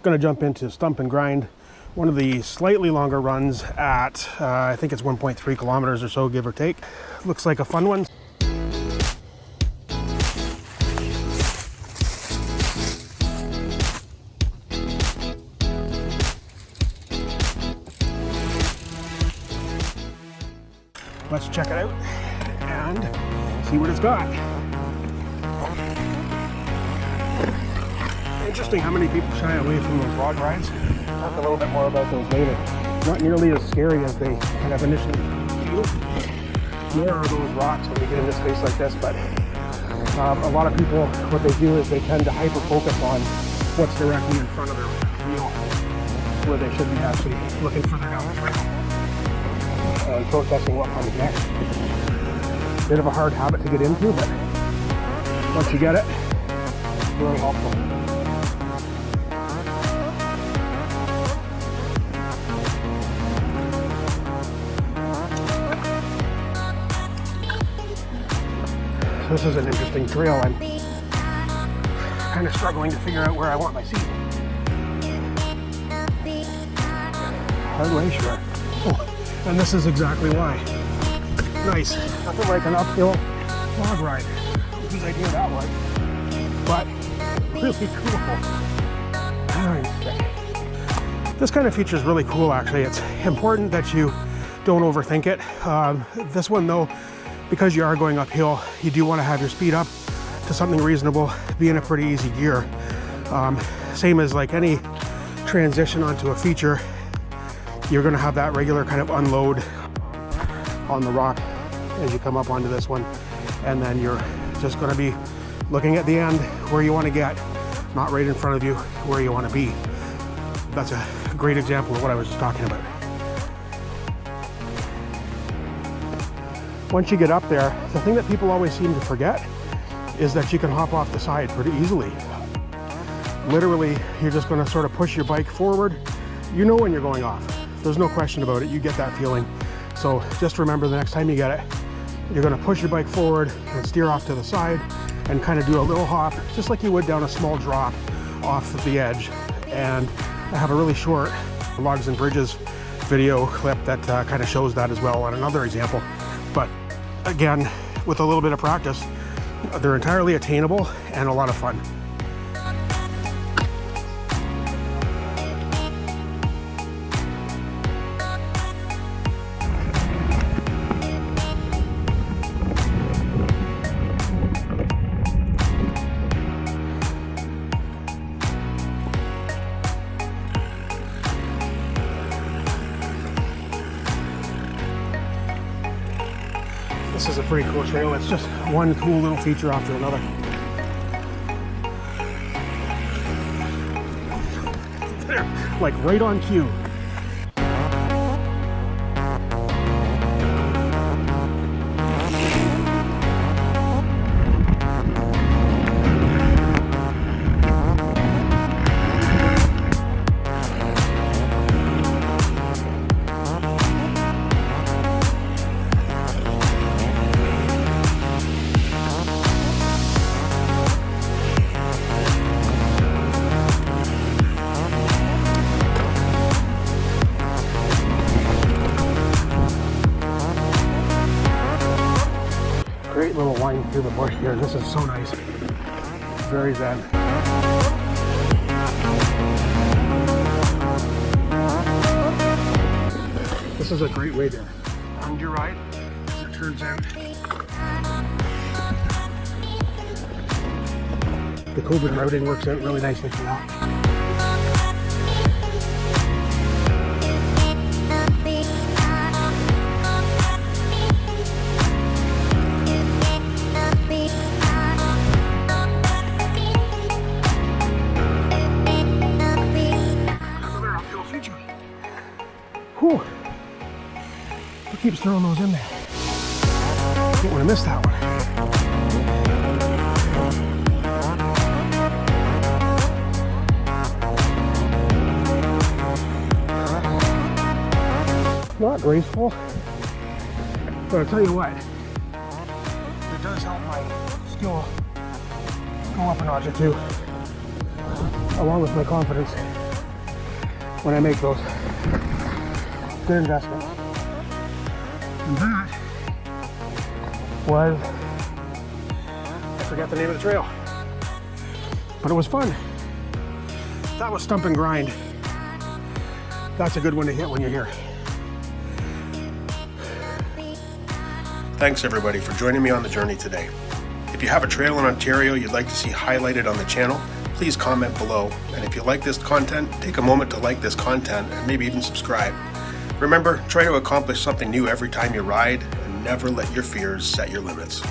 Gonna jump into Stump and Grind, one of the slightly longer runs at, I think it's 1.3 kilometers or so, give or take. Looks like a fun one. Let's check it out and see what it's got. Interesting how many people shy away from those log rides. Talk a little bit more about those later. Not nearly as scary as they kind of initially feel. Nor are those rocks when you get into space like this, but a lot of people, what they do is they tend to hyper-focus on what's directly in front of their wheel, where they should be actually looking further down the trail and processing what comes next. Bit of a hard habit to get into, but once you get it, it's really helpful. So this is an interesting trail. I'm kind of struggling to figure out where I want my seat. Hard way, sure. Oh, and this is exactly why. Nice. Nothing like an uphill log ride. Whose idea that was. But really cool. Very sick. This kind of feature is really cool, actually. It's important that you don't overthink it. This one, though, because you are going uphill, you do want to have your speed up to something reasonable, be in a pretty easy gear. Same as like any transition onto a feature, you're going to have that regular kind of unload on the rock as you come up onto this one, and then you're just going to be looking at the end where you want to get, not right in front of you where you want to be. That's a great example of what I was just talking about. Once you get up there, the thing that people always seem to forget is that you can hop off the side pretty easily. Literally, you're just going to sort of push your bike forward. You know when you're going off. There's no question about it. You get that feeling. So just remember, the next time you get it, you're going to push your bike forward and steer off to the side and kind of do a little hop, just like you would down a small drop off of the edge. And I have a really short Logs and Bridges video clip that kind of shows that as well on another example. But again, with a little bit of practice, they're entirely attainable and a lot of fun. This is a pretty cool trail. It's just one cool little feature after another. There, like right on cue. Great little line through the bush here. This is so nice. Very zen. This is a great way to end your ride, as it turns out. The COVID routing works out really nicely for that. Whew. Who keeps throwing those in there? Don't want to miss that one. Not graceful, but I'll tell you what, it does help my skill go up a notch or two, along with my confidence when I make those. Good investment. And that was, I forgot the name of the trail, but it was fun. That was Stump and Grind. That's a good one to hit when you're here. Thanks everybody for joining me on the journey today. If you have a trail in Ontario you'd like to see highlighted on the channel, please comment below. And if you like this content, take a moment to like this content and maybe even subscribe. Remember, try to accomplish something new every time you ride and never let your fears set your limits.